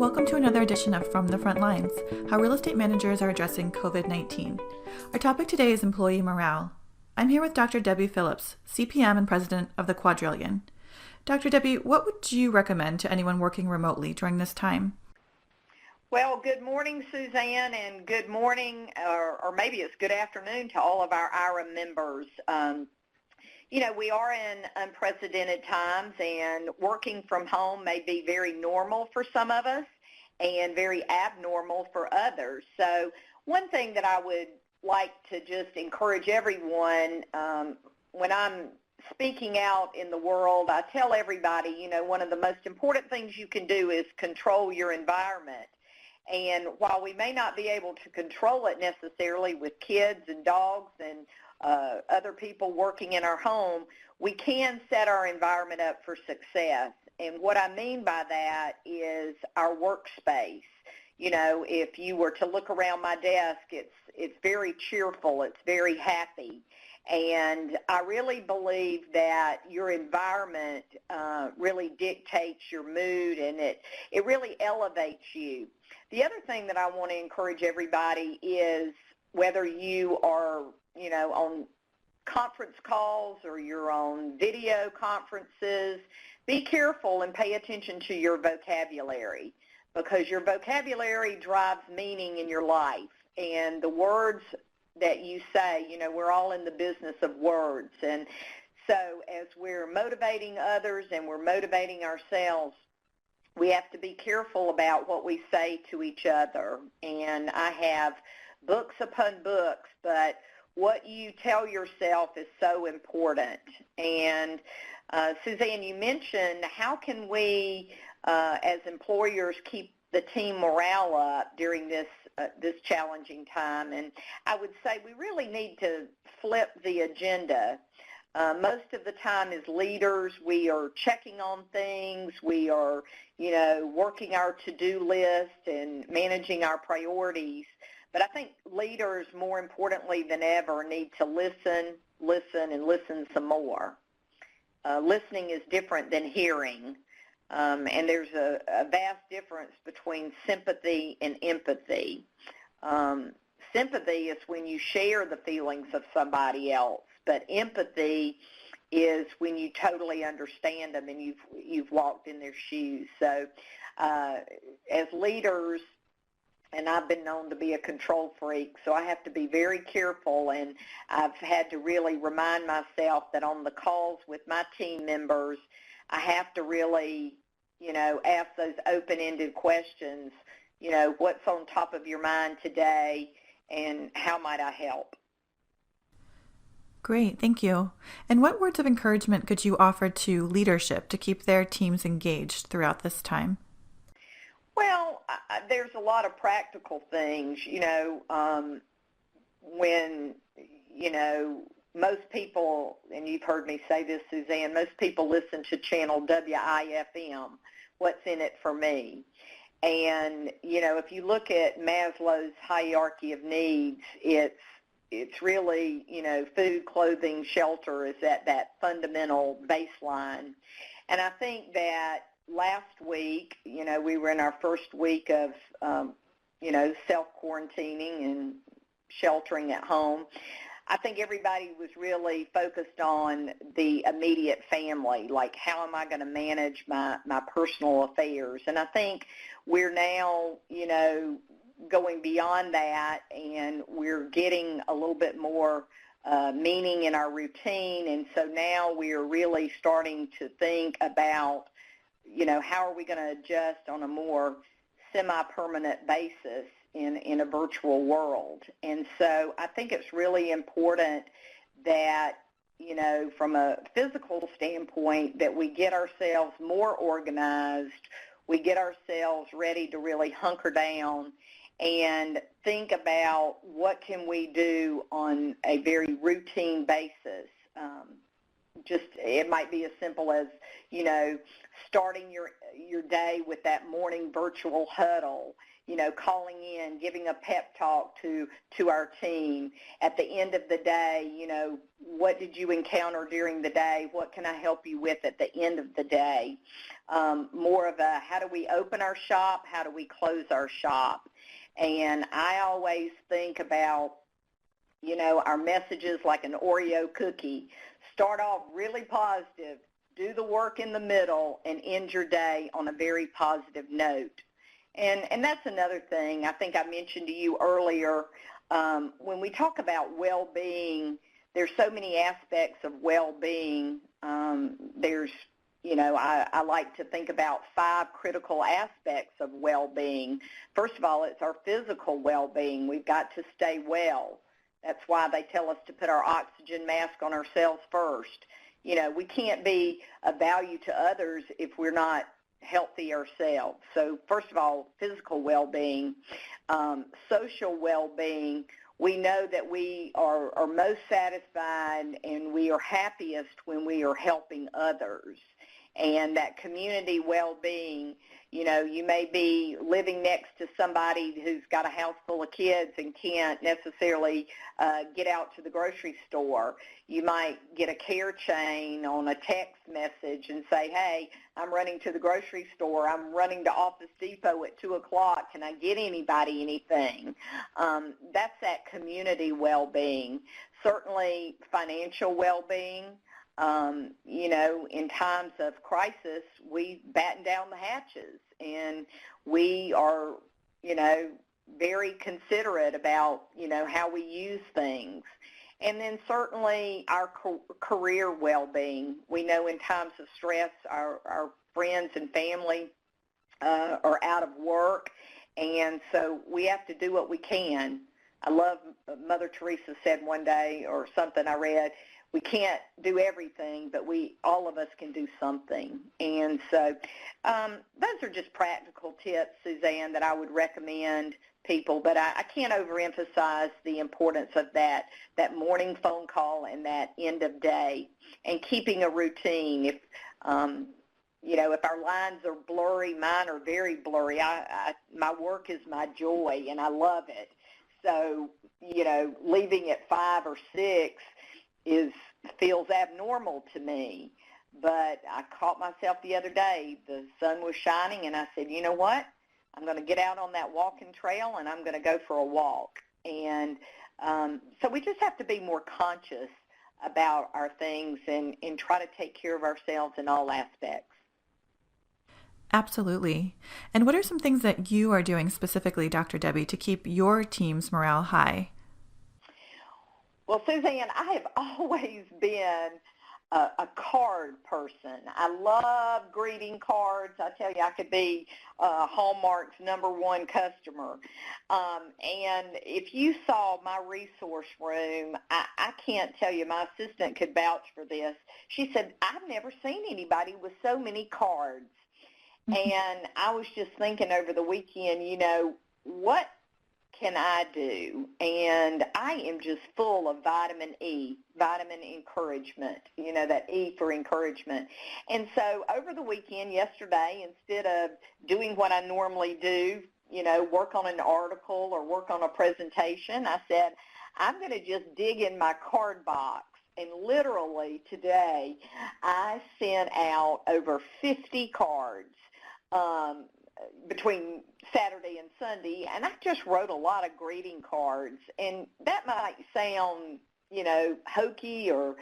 Welcome to another edition of From the Front Lines, how real estate managers are addressing COVID-19. Our topic today is employee morale. I'm here with Dr. Debbie Phillips, CPM and president of the Quadrillion. Dr. Debbie, what would you recommend to anyone working remotely during this time? Well, good morning, Suzanne, and good morning, or maybe it's good afternoon to all of our IRA members. We are in unprecedented times, and working from home may be very normal for some of us and very abnormal for others. So one thing that I would like to just encourage everyone, when I'm speaking out in the world, I tell everybody, one of the most important things you can do is control your environment. And while we may not be able to control it necessarily with kids and dogs and other people working in our home, we can set our environment up for success. And what I mean by that is our workspace. If you were to look around my desk, it's very cheerful, it's very happy. And I really believe that your environment really dictates your mood, and it really elevates you. The other thing that I want to encourage everybody is whether you are, on conference calls or you're on video conferences, be careful and pay attention to your vocabulary, because your vocabulary drives meaning in your life. And the words that you say, we're all in the business of words. And so as we're motivating others and we're motivating ourselves, we have to be careful about what we say to each other. And I have books upon books, but what you tell yourself is so important. And Suzanne, you mentioned how can we, as employers, keep the team morale up during this challenging time. And I would say we really need to flip the agenda. Most of the time as leaders, we are checking on things. We are, working our to-do list and managing our priorities. But I think leaders, more importantly than ever, need to listen, and listen some more. Listening is different than hearing. And there's a vast difference between sympathy and empathy. Sympathy is when you share the feelings of somebody else, but empathy is when you totally understand them and you've walked in their shoes. So as leaders, and I've been known to be a control freak, so I have to be very careful, and I've had to really remind myself that on the calls with my team members, I have to really, ask those open-ended questions, what's on top of your mind today, and how might I help? Great, thank you. And what words of encouragement could you offer to leadership to keep their teams engaged throughout this time? Well, there's a lot of practical things, when, most people, and you've heard me say this, Suzanne, most people listen to channel WIFM, what's in it for me. And, if you look at Maslow's hierarchy of needs, it's really, food, clothing, shelter is at that fundamental baseline. And I think that last week, we were in our first week of, self-quarantining and sheltering at home. I think everybody was really focused on the immediate family, like how am I going to manage my personal affairs. And I think we're now, going beyond that, and we're getting a little bit more meaning in our routine. And so now we are really starting to think about, how are we going to adjust on a more semi-permanent basis in a virtual world. And so I think it's really important that, from a physical standpoint, that we get ourselves more organized, we get ourselves ready to really hunker down and think about what can we do on a very routine basis. It might be as simple as, starting your day with that morning virtual huddle, calling in, giving a pep talk to our team. At the end of the day, what did you encounter during the day? What can I help you with at the end of the day? More of a how do we open our shop? How do we close our shop? And I always think about, our messages like an Oreo cookie. Start off really positive, do the work in the middle, and end your day on a very positive note. And that's another thing I think I mentioned to you earlier. When we talk about well-being, there's so many aspects of well-being. There's, I like to think about 5 critical aspects of well-being. First of all, it's our physical well-being. We've got to stay well. That's why they tell us to put our oxygen mask on ourselves first. We can't be of value to others if we're not healthy ourselves. So first of all, physical well-being, social well-being. We know that we are most satisfied and we are happiest when we are helping others. And that community well-being, you may be living next to somebody who's got a house full of kids and can't necessarily get out to the grocery store. You might get a care chain on a text message and say, hey, I'm running to the grocery store. I'm running to Office Depot at 2 o'clock. Can I get anybody anything? That's that community well-being. Certainly financial well-being. In times of crisis, we batten down the hatches, and we are, very considerate about, how we use things. And then certainly our career well-being. We know in times of stress, our friends and family are out of work, and so we have to do what we can. I love Mother Teresa said one day, or something I read, we can't do everything, but all of us can do something. And so those are just practical tips, Suzanne, that I would recommend people. But I can't overemphasize the importance of that morning phone call and that end of day, and keeping a routine. If if our lines are blurry, mine are very blurry. My work is my joy, and I love it. So leaving at 5 or 6 feels abnormal to me. But I caught myself the other day. The sun was shining, and I said, you know what? I'm going to get out on that walking trail, and I'm going to go for a walk. And so we just have to be more conscious about our things and try to take care of ourselves in all aspects. Absolutely. And what are some things that you are doing specifically, Dr. Debbie, to keep your team's morale high? Well, Suzanne, I have always been a card person. I love greeting cards. I tell you, I could be Hallmark's #1 customer. And if you saw my resource room, I can't tell you, my assistant could vouch for this. She said, I've never seen anybody with so many cards. And I was just thinking over the weekend, what can I do? And I am just full of vitamin E, vitamin encouragement, that E for encouragement. And so over the weekend, yesterday, instead of doing what I normally do, work on an article or work on a presentation, I said, I'm going to just dig in my card box. And literally today, I sent out over 50 cards between Saturday and Sunday, and I just wrote a lot of greeting cards. And that might sound, hokey or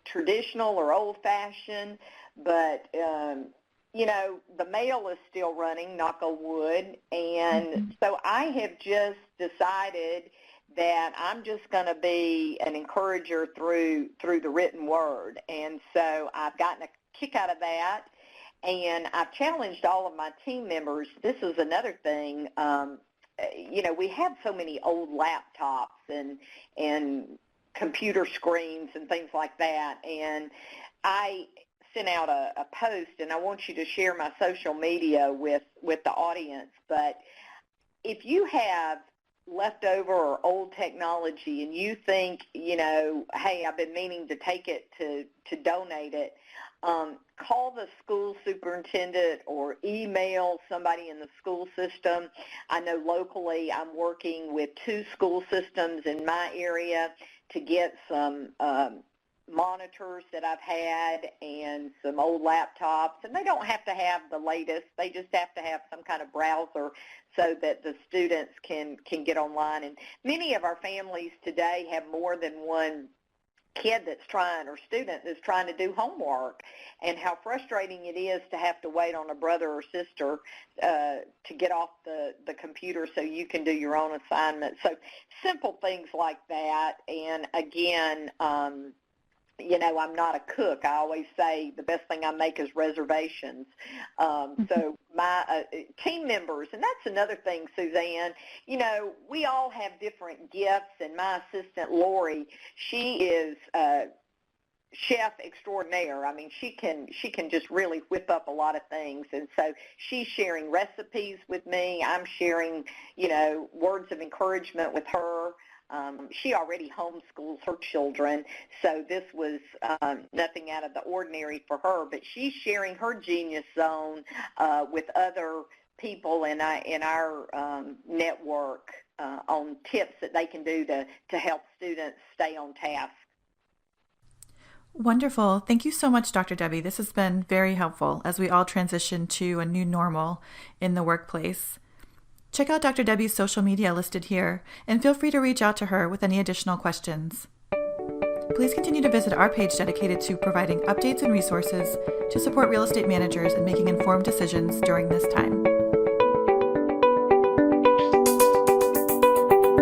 traditional or old-fashioned, but, the mail is still running, knock on wood. And so I have just decided that I'm just going to be an encourager through the written word. And so I've gotten a kick out of that. And I've challenged all of my team members. This is another thing. We have so many old laptops and computer screens and things like that. And I sent out a post, and I want you to share my social media with the audience. But if you have leftover or old technology and you think, hey, I've been meaning to take it to donate it, call the school superintendent or email somebody in the school system. I know locally I'm working with 2 school systems in my area to get some monitors that I've had and some old laptops, and they don't have to have the latest. They just have to have some kind of browser so that the students can get online. And many of our families today have more than one kid that's trying or student that's trying to do homework, and how frustrating it is to have to wait on a brother or sister to get off the computer so you can do your own assignment. So simple things like that. And again, I'm not a cook. I always say the best thing I make is reservations. So my team members, and that's another thing, Suzanne, we all have different gifts, and my assistant, Lori, she is chef extraordinaire. I mean, she can just really whip up a lot of things, and so she's sharing recipes with me. I'm sharing, words of encouragement with her. She already homeschools her children, so this was nothing out of the ordinary for her, but she's sharing her genius zone with other people in our network on tips that they can do to help students stay on task. Wonderful. Thank you so much, Dr. Debbie. This has been very helpful as we all transition to a new normal in the workplace. Check out Dr. Debbie's social media listed here, and feel free to reach out to her with any additional questions. Please continue to visit our page dedicated to providing updates and resources to support real estate managers in making informed decisions during this time.